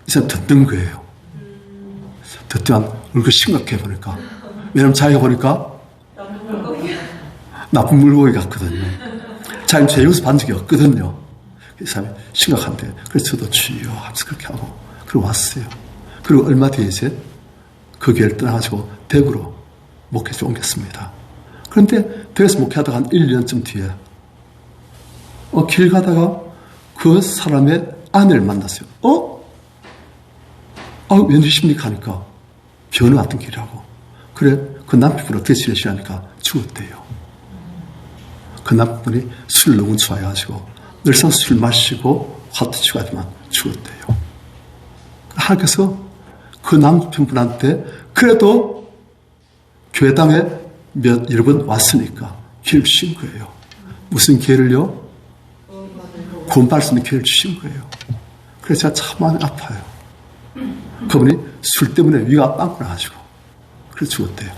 이 사람 듣는 거예요. 듣지만 얼굴 심각해 보니까. 왜냐면 자기가 보니까 나쁜 물고기 같거든요. 자기는 죄 용서 받은 적이 없거든요. 이 사람이 심각한데, 그래서 저도 주여 하면서 그렇게 하고, 그리고 왔어요. 그리고 얼마 뒤에 이제 그 교회를 떠나가지고 대구로 목회지 옮겼습니다. 그런데 대구에서 목회하다가 한 1년쯤 뒤에 길 가다가 그 사람의 아내를 만났어요. 웬일이십니까? 하니까 변호 같은 길이라고. 그래, 그 남편분 어떻게 지내시냐니까 죽었대요. 그 남편분이 술을 너무 좋아해가지고 늘상 술 마시고 화투치고 하지만 죽었대요. 하나님께서 그 남편분한테 그래도 교회당에 여러 번 왔으니까 기회를 주신 거예요. 무슨 기회를요? 구원받을 수 있는 기회를 주신 거예요. 그래서 제가 참 마음이 아파요. 그분이 술 때문에 위가 빵꾸 나가지고 그래서 죽었대요.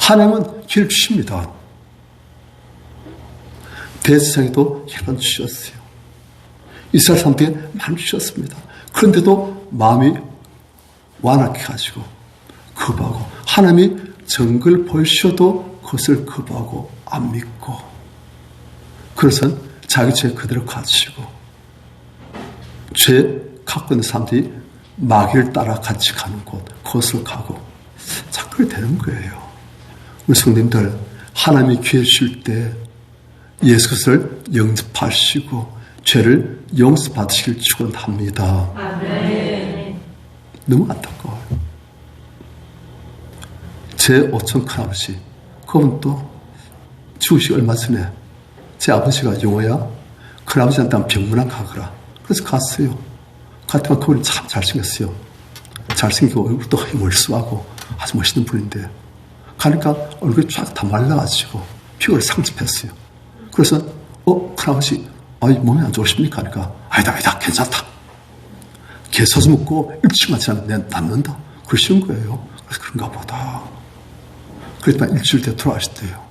하나님은 기회를 주십니다. 대제사장에도 기회를 주셨어요. 이스라엘 사람들에게 많이 주셨습니다. 그런데도 마음이 완악해가지고 거부하고, 하나님이 정글 보여주셔도 그것을 거부하고 안 믿고, 그래서 자기 죄 그대로 가지고 죄 갖고 있는 사람들이 마귀를 따라 같이 가는 곳, 그것을 가고 자꾸 되는 거예요. 우리 성도님들, 하나님이 기회 주실 때 예수 그리스도를 영접하시고 죄를 용서받으시길 축원합니다. 아멘. 너무 안타까워요. 제 오촌 큰아버지, 그분 또 죽으시기 얼마 전에 제 아버지가 영호야, 큰아버지한테 병문안 가거라. 그래서 갔어요. 갔더니 그분이 참 잘생겼어요. 잘생기고 얼굴도 멀수하고 아주 멋있는 분인데, 가니까 얼굴이 쫙 다 말라가지고 피부를 상집했어요. 그래서 큰아버지, 몸이 안 좋으십니까? 하니까 아니다, 괜찮다. 개 소주 먹고 일주일만 지나면 내가 낫는다. 그러시는 거예요. 그래서 그런가 보다. 그랬더니 일주일 뒤에 돌아가셨대요.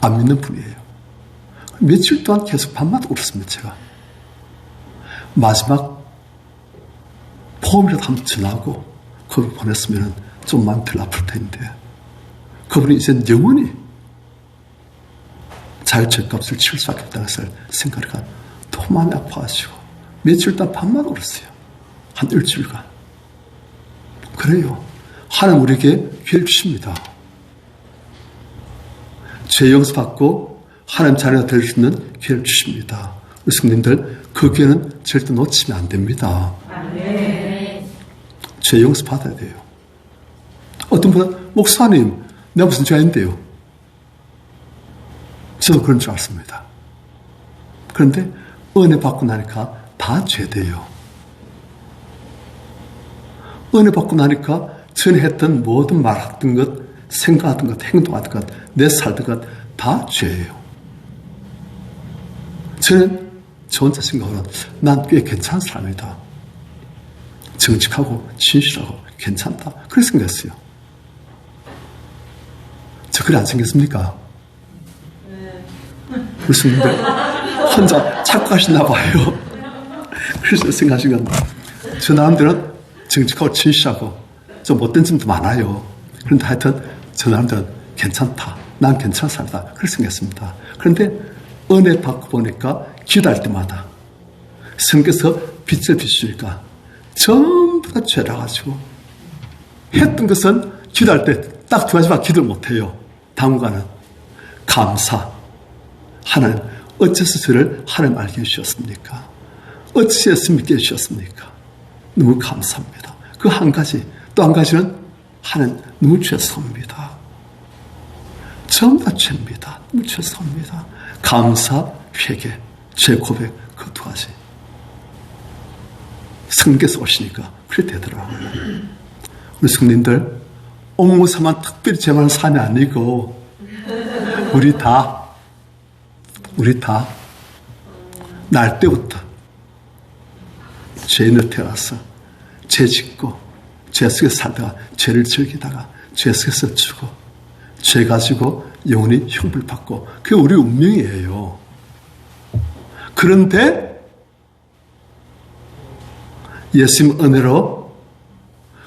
안 믿는 분이에요. 며칠 동안 계속 밤마다 울었습니다, 제가. 마지막 포음이라도 한번 전하고 그걸 보냈으면 좀 마음이 덜 아플 텐데, 그분이 이제 영원히 자기 죄값을 치를 수밖에 없다는 것을 생각하니까 더 마음이 아파가지고 며칠 동안 밤마다 울었어요. 한 일주일간. 그래요. 하나님 우리에게 기회를 주십니다. 죄 용서받고 하나님 자녀가 될 수 있는 기회를 주십니다. 우리 성도님들, 그 기회는 절대 놓치면 안 됩니다. 네. 죄 용서받아야 돼요. 어떤 분은 목사님, 내가 무슨 죄인데요? 저도 그런 줄 알았습니다. 그런데 은혜 받고 나니까 다 죄돼요. 은혜 받고 나니까 전에 했던 모든 말했던 것, 생각하던 것, 행동하던 것, 내 살던 것 다 죄예요. 저는 저 혼자 생각하면 난 꽤 괜찮은 사람이다. 정직하고 진실하고 괜찮다. 그렇게 생겼어요. 저 그래 안 생겼습니까? 무슨 혼자 착각하시나 봐요. 그래서 생각하신 건, 저 나름대로는 정직하고 진실하고 좀 못된 점도 많아요. 그런데 하여튼 저 나름대로는 괜찮다. 난 괜찮은 사람이다. 그렇게 생겼습니다. 그런데 은혜 받고 보니까 기도할 때마다 성경에서 빛을 비추니까 전부 다 죄라가지고 했던 것은 기도할 때 딱 두 가지만 기도를 못해요. 당분간은 감사. 하나님, 어째서 저를 하나님 알게 해주셨습니까? 어째서 믿게 해주셨습니까? 너무 감사합니다. 그 한 가지, 또 한 가지는 하나님, 너무 죄송합니다. 전부 다 죄입니다. 너무 죄송합니다. 감사, 회개, 죄 고백, 그 두 가지. 성령께서 오시니까 그래 되더라고요. 우리 성도님들 옥무사만 특별히 죄만 삶이 아니고 우리 다 날 때부터 죄인으로 태어나서 죄 짓고 죄 속에서 살다가 죄를 즐기다가 죄 속에서 죽어 죄 가지고 영원히 형벌 받고 그게 우리 운명이에요. 그런데 예수님 은혜로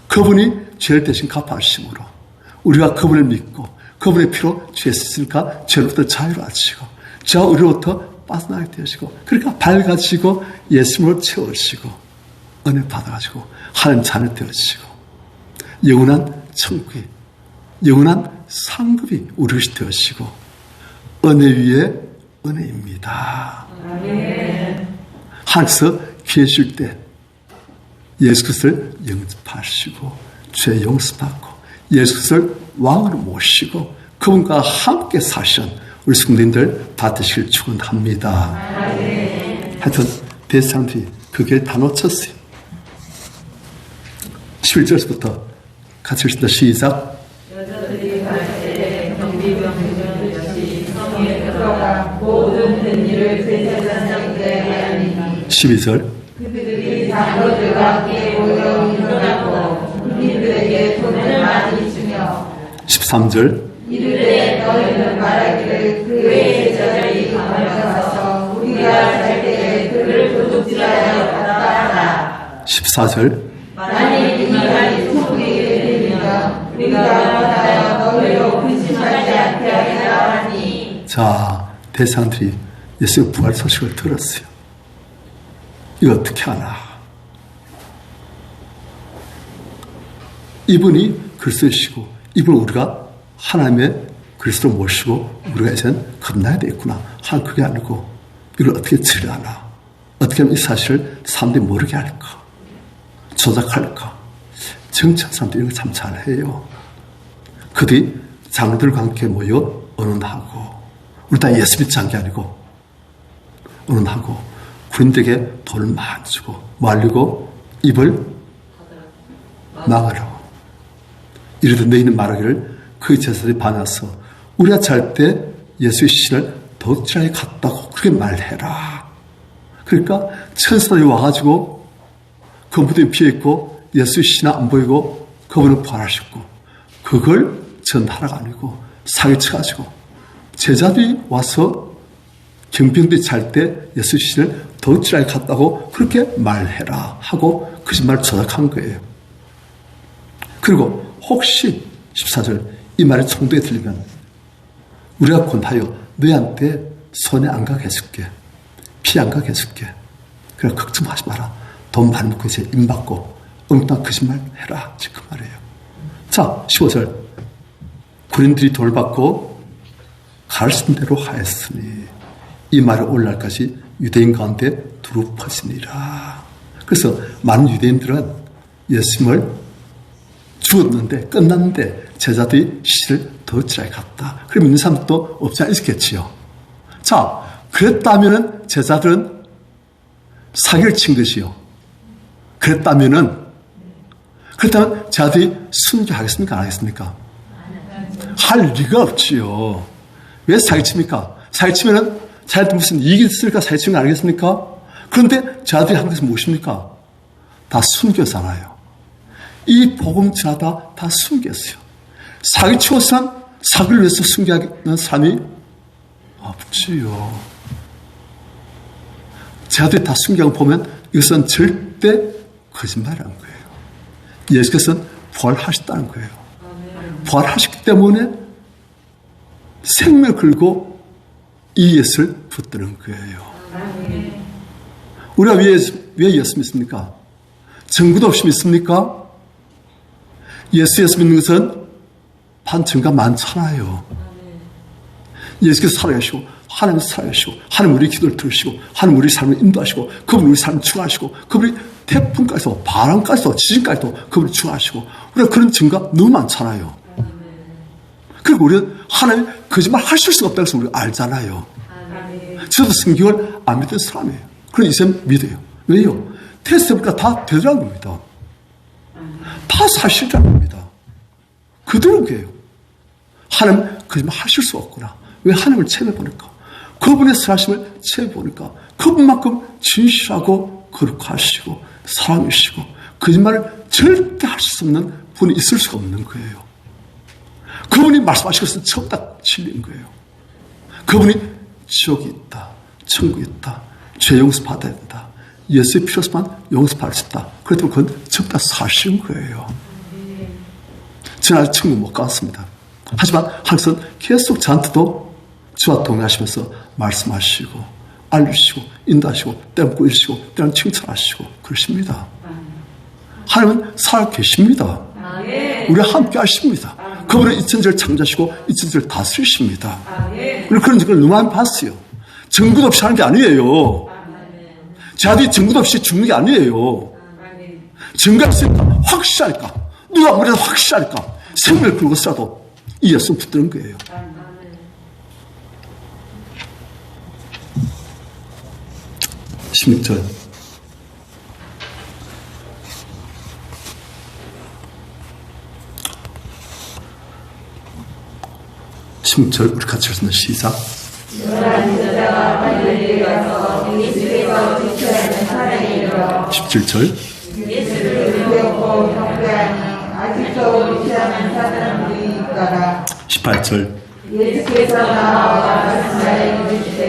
그분이 죄를 대신 갚아주심으로 우리가 그분을 믿고 그분의 피로 죄 씻으니까 죄로부터 자유로워지고 저 의로부터 빠져나게 되시고 그러니까 밝아지고 예수님으로 채워지고 은혜 받아가지고 하나님 자녀 되어지고 영원한 천국이 영원한 상급이 우리 것이 되어지고 은혜 위에 은혜입니다. 하나님께서 기회 줄 때 예수 그리스도를 영접하시고 죄 용서받고 예수 그리스도를 왕으로 모시고 그분과 함께 사시는 우리 성도님들 다 되시길 축원합니다. 하여튼 대사람들이 그 길 다 놓쳤어요. 11절부터 같이 읽습니다. 시작. 여자들이 갈 때 경비병들 여시 성에 들어가 모든 일을 제사장에게 하니 12절. 그들이 장로들과 함께 모여 일어나고 군인들에게 돈을 많이 주며 13절. 이르되 너희는 말하기를 그의 제자들이 가면서 우리가 살 때에 그를 도둑질하여 갔다 하라. 14절. 만일 이 말이 소리에 들리면 우리가 받아여 너희로 근심하지 않게 하리라 하니. 자, 대상들이 예수의 부활 소식을 들었어요. 이거 어떻게 하나? 이분이 그리스도이시고 이분을 우리가 하나님의 그리스도로 모시고 우리가 이제는 겁나야 되겠구나. 한 그게 아니고 이걸 어떻게 처리하나? 어떻게 하면 이 사실을 사람들이 모르게 할까? 조작할까? 정치한 사람들이 이런 거 참 잘해요. 그들이 장로들과 함께 모여 언론하고 우리 다 예수 믿지 게 아니고 언론하고 군인들에게 돈을 많이 주고 말리고 입을 막으라고 이르되 너희는 말하기를 그 제사들이 반해서 우리가 잘 때 예수의 신을 도둑질하게 갔다고 그렇게 말해라. 그러니까 천사들이 와가지고 그 무대에 비어있고 예수의 신이 안 보이고 그분을 부활하셨고 그걸 전하라가 아니고 사기쳐가지고 제자들이 와서 경비병들이 잘 때 예수의 신을 도둑질하게 갔다고 그렇게 말해라 하고 거짓말을 조작한 거예요. 그리고 혹시 14절 이 말이 총독에 들리면 우리가 권하여 너희한테 손해 안 가게 해줄게. 피 안 가게 해줄게. 그래 걱정하지 마라. 돈 많이 먹고 이제 임받고 엉뚱한 거짓말 해라. 지금 그 말이에요. 자 15절 군인들이 돈을 받고 가르친 대로 하였으니 이 말이 오늘날까지 유대인 가운데 두루 퍼지니라. 그래서 많은 유대인들은 예수님을 죽었는데 끝났는데 제자들이 시를 도둑질하게 갔다. 그럼 믿는 사람도 없지 않아 있겠지요. 자, 그랬다면은 제자들은 사기를 친 것이요. 그렇다면 제자들이 순교하겠습니까? 안 하겠습니까? 할 리가 없지요. 왜 사기칩니까? 사기치면은 자기한테 무슨 이익이 있을까 사기치는 거 아니겠습니까? 그런데 제자들이 한 것은 무엇입니까? 다 순교잖아요. 이 복음 전하다 다 숨겼어요. 사기치고선 사기를 위해서 숨기는 사람이 없지요. 제자들이 다 숨기고 보면 이것은 절대 거짓말이라는 거예요. 예수께서는 부활하셨다는 거예요. 부활하셨기 때문에 생명을 걸고 이 예수를 붙드는 거예요. 우리가 왜 예수 믿습니까? 증거도 없이 믿습니까? 예수 믿는 것은 반증가 많잖아요. 예수께서 살아계시고 하나님 살아계시고 하나님 우리 기도를 들으시고 하나님 우리 삶을 인도하시고 그분 우리 삶을 축하하시고 그분이 태풍까지도 바람까지도 지진까지도 그분이 축하하시고 우리가 그런 증거가 너무 많잖아요. 그리고 우리는 하나님 거짓말 하실 수가 없다는 것을 우리가 알잖아요. 저도 성경을 안 믿던 사람이에요. 그럼 이제 믿어요. 왜요? 테스트해보니까 다 되더라는 겁니다. 다 사실이라는 겁니다. 그대로 거예요. 하나님 거짓말 하실 수 없구나. 왜 하나님을 체험해보니까, 그분의 선하심을 체험해보니까 그분만큼 진실하고 거룩하시고 사랑이시고 거짓말을 절대 할 수 없는 분이 있을 수가 없는 거예요. 그분이 말씀하신 것은 전부 다 진리인 거예요. 그분이 지옥이 있다, 천국이 있다, 죄 용서받아야 된다, 예수의 피로서만 용서받을 수 있다. 그래도 그건 전부 다 사실인 거예요. 저는 아직 천국 못 가봤습니다. 하지만 하나님은 계속 저한테도 저와 동행하시면서 말씀하시고 알려주시고 인도하시고 때론 꾸짖으시고 때론 칭찬하시고 그러십니다. 하나님은 살아계십니다. 우리와 함께 하십니다. 그분은 이천지를 창조하시고 이천지를 다스리십니다. 우리 그런 걸 너무 많이 봤어요. 증거도 없이 하는 게 아니에요. 자들이 증거도 없이 죽는 게 아니에요. 증거가 있으니까 확실하니까, 누가 뭐래도 확실하니까 생명을 걸고 써도 이 예수는 붙드는 거예요. 16절. 우리 같이 읽는 시작. 17절. 아직도 위치하는 사람들이 있더라. 18절. 예수께서 나와 말씀하여 이르시되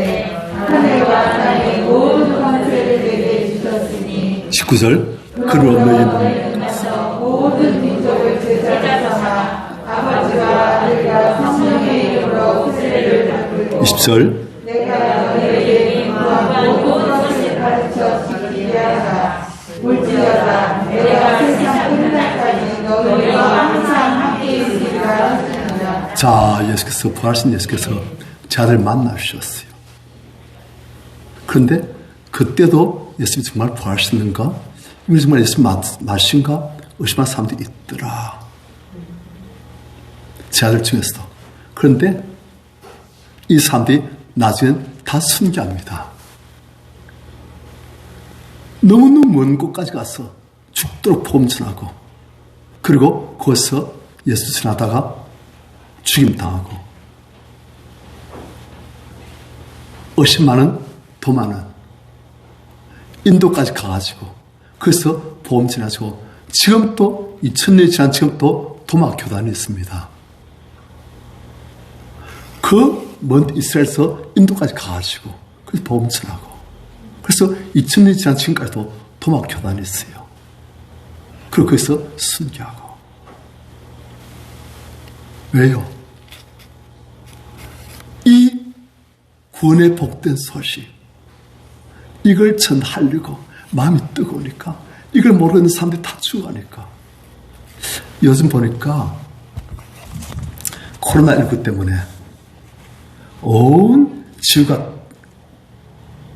하늘과 땅의 모든 권세를 내게 주셨으니 19절. 그러므로 너희는 모든 민족을 제자 삼아 아버지와 아들과 성령의 이름으로 세례를 받고 20절. 내가 너희에게 임무한 모든 것을 가르쳐 지키게 하라. 물지어다 내가 세상 끝날까지 너희와 항상 함께 있으리라 하시니라. 자, 예수께서 부활하신 예수께서 자들 만나주셨어요. 그런데 그때도 예수님이 정말 부활하셨는가? 이분이 정말 예수님 맞으신가? 의심한 사람들이 있더라. 제 아들 중에서도. 그런데 이 사람들이 나중엔 다 순교합니다. 너무너무 먼 곳까지 가서 죽도록 복음 전하고, 그리고 거기서 예수 전하다가 죽임당하고, 의심많은 도마는 인도까지 가가지고 그래서 복음 전하고, 지금 또 2000년이 지난 지금 또 도마 교단이 있습니다. 그 먼 이스라엘에서 인도까지 가가지고 그래서 복음 전하고, 그래서 2000년이 지난 지금까지도 도마 교단이 있어요. 그리고 거기서 순교하고. 왜요? 이 구원의 복된 소식, 이걸 전하려고 마음이 뜨거우니까, 이걸 모르는 사람들이 다 죽어가니까. 요즘 보니까 코로나19 때문에 온 지구가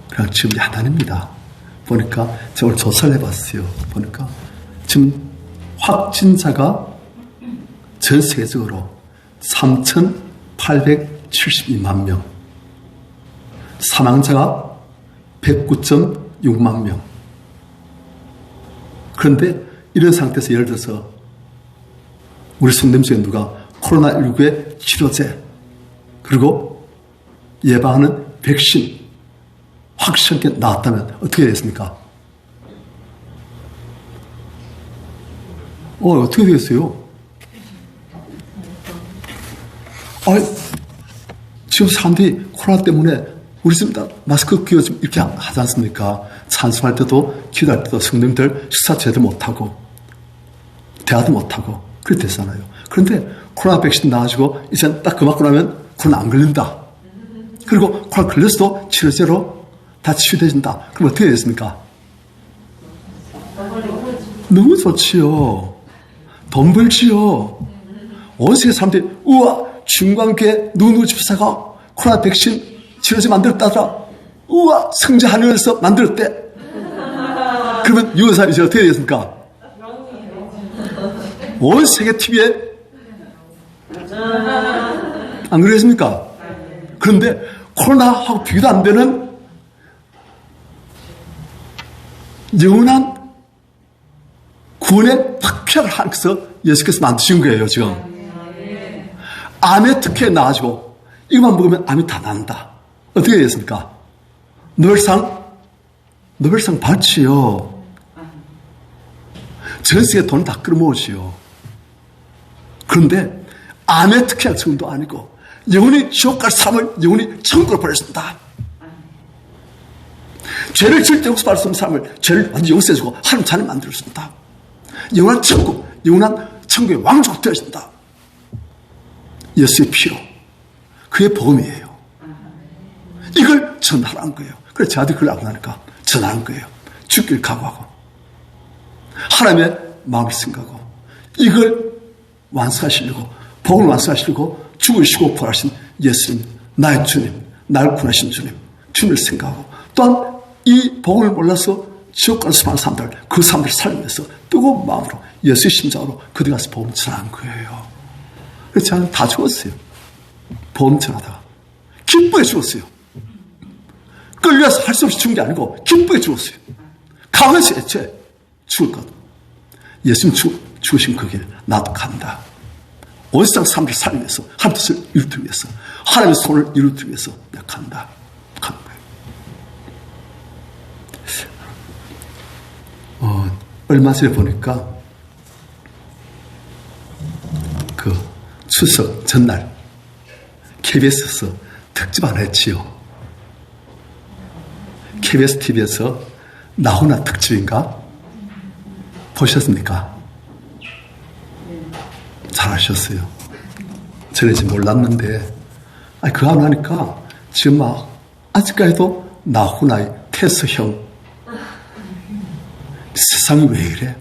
그냥 지금 야단입니다. 보니까 제가 오늘 조사를 해봤어요. 보니까 지금 확진자가 전 세계적으로 3,872만 명, 사망자가 109.6만 명. 그런데 이런 상태에서 예를 들어서 우리 성도님 중에 누가 코로나19의 치료제, 그리고 예방하는 백신 확실하게 나왔다면 어떻게 되겠습니까? 어떻게 되겠어요? 지금 사람들이 코로나 때문에 우리 지금 다 마스크 끼고 지금 이렇게 하지 않습니까? 찬송할 때도 기도할 때도 성도님들 식사 제대로 못하고 대화도 못하고 그렇게 되잖아요. 그런데 코로나 백신 나와가지고 이제 딱 그 맞고 나면 코로나 안 걸린다. 그리고 코로나 걸렸어도 치료제로 다 치유되진다. 그럼 어떻게 되겠습니까? 너무 좋지요. 돈 벌지요. 온 세계 사람들이 우와, 중간교회 누구 집사가 코로나 백신 치료제 만들었다더라. 우와, 성자 하늘에서 만들었대. 그러면 유효사 이제 어떻게 되겠습니까? 온 세계 TV에 안 그러겠습니까? 그런데 코로나하고 비교도 안 되는 영원한 구원의 확평을 하면서 예수께서 만드신 거예요, 지금. 암의 특혜 나아지고, 이것만 먹으면 암이 다 난다. 어떻게 됐습니까? 노벨상 받지요. 전 세계 돈 다 끌어모으지요. 그런데 암의 특혜한 정도 아니고 영원히 지옥 갈 사람을 영원히 천국으로 보냈습니다. 죄를 절대 용서받을 수 없는 사람을 죄를 완전히 용서해주고 하나님 자녀 만들었습니다. 영원한 천국, 영원한 천국의 왕족이 되었습니다. 예수의 피로. 그게 복음이에요. 이걸 전하라는 거예요. 그래서 저한테 그걸 알고 나니까 전하는 거예요. 죽길 각오하고 하나님의 마음을 생각하고 이걸 완수하시려고, 복음을 완수하시려고 죽으시고 부활하신 예수님, 나의 주님, 나를 구원하신 주님, 주님을 생각하고, 또한 이 복음을 몰라서 지옥 가는 수많은 사람들, 그 사람들을 살리면서 뜨거운 마음으로 예수의 심장으로 그들 가서 복음 전하는 거예요. 그래서 저는 다 죽었어요. 복음 전하다가 기쁘게 죽었어요. 끌려서 할 수 없이 죽은 게 아니고 기쁘게 죽었어요. 강해서 애초에 죽을 것. 예수님 죽으신 그 길 나도 간다. 온 세상 사람들을 살리면서 하나님의 뜻을 이루기 위해서, 하나님의 손을 이루기 위해서 내가 간다. 가는 거예요. 얼마 전에 보니까 그 추석 전날 KBS에서 특집 하나 했지요. KBS TV에서 나훈아 특집인가? 보셨습니까? 잘하셨어요. 저는 지금 몰랐는데, 그거 하나 하니까 지금 막 아직까지도 나훈아의 태수형, 세상이 왜 이래?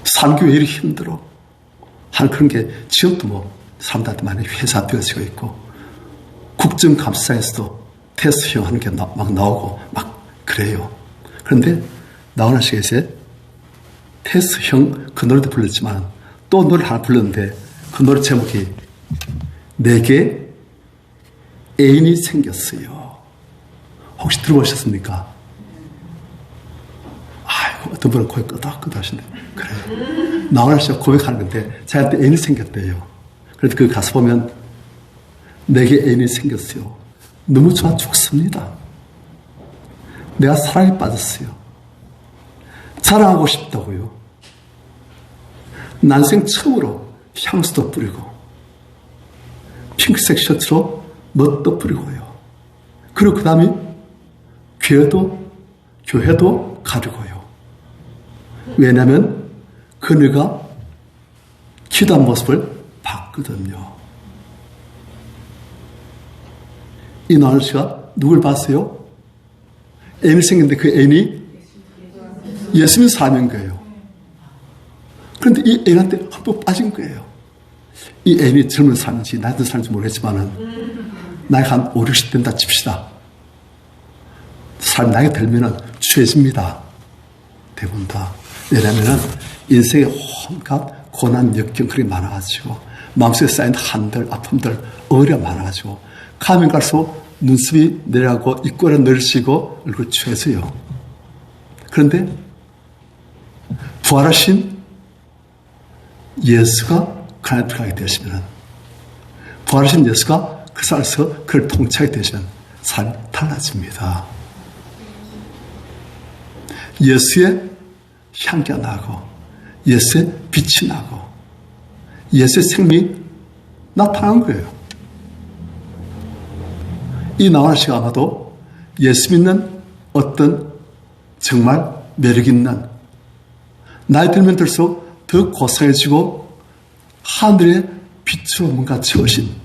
사는 게 왜 이렇게 힘들어? 하는 그런 게 지금도 뭐 사람들한테 많이 회사되어지고 있고, 국정감사에서도 태수형 하는 게 막 나오고 막 그래요. 그런데 나훈아 씨가 이제 태수형 그 노래도 불렀지만 또 노래 하나 불렀는데 그 노래 제목이 내게 애인이 생겼어요. 혹시 들어보셨습니까? 아이고, 어떤 분은 고개 끄덕끄덕 하시네. 그래요. 나훈아 씨가 고백하는 건데 자기한테 애인이 생겼대요. 그래서 그 가서 보면 내게 애인이 생겼어요. 너무 좋아 죽습니다. 내가 사랑에 빠졌어요. 자랑하고 싶다고요. 난생 처음으로 향수도 뿌리고 핑크색 셔츠로 멋도 뿌리고요. 그리고 그 다음에 교회도 가리고요. 왜냐하면 그녀가 기도한 모습을 봤거든요. 이 나훈아 씨가 누굴 봤어요? 애인이 생겼는데 그 애인이 예수님 사람인 거예요. 그런데 이 애인한테 흠뻑 빠진 거예요. 이 애인이 젊은 사람인지 나이 든 사람인지 모르겠지만은 나이가 한 5, 60 된다 칩시다. 사람 나이가 들면은 취해집니다. 대부분 다. 왜냐면은 인생에 온갖 고난, 역경 그리 많아가지고 마음속에 쌓인 한들, 아픔들, 어려 많아가지고 가면 갈수록 눈썹이 내려가고 입꼬리가 늘으시고 얼굴 취해서요. 그런데 부활하신 예수가 그 안에 들어가게 되시면, 부활하신 예수가 그 안에서 그를 통치하게 되시면 삶이 달라집니다. 예수의 향기가 나고 예수의 빛이 나고 예수의 생명이 나타난 거예요. 이 나훈아 씨가 아마도 예수 믿는 어떤 정말 매력 있는, 나이 들면 들수록 더 고상해지고 하늘의 빛으로 뭔가 채우신,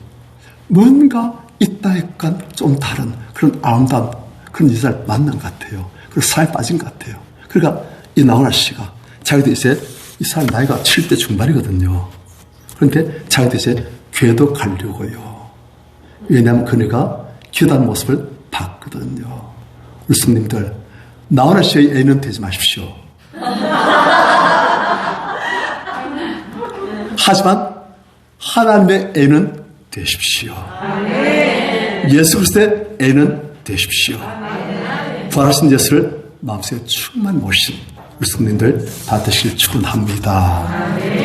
뭔가 이 땅과 좀 다른 그런 아름다운 그런 여자를 만난 것 같아요. 그리고 사랑에 빠진 것 같아요. 그러니까 이 나훈아 씨가 자기도 이제 이 사람 나이가 70대 중반이거든요. 그런데 자기도 이제 교회도 가려고요. 왜냐하면 그녀가 기도하는 모습을 봤거든요. 우리 스님들, 나훈아 씨의 애인은 되지 마십시오. 하지만 하나님의 애는 되십시오. 예수 그리스도의 애는 되십시오. 부활하신 예수를 마음속에 충만 모신 우리 성도님들 다 되시길 축원합니다.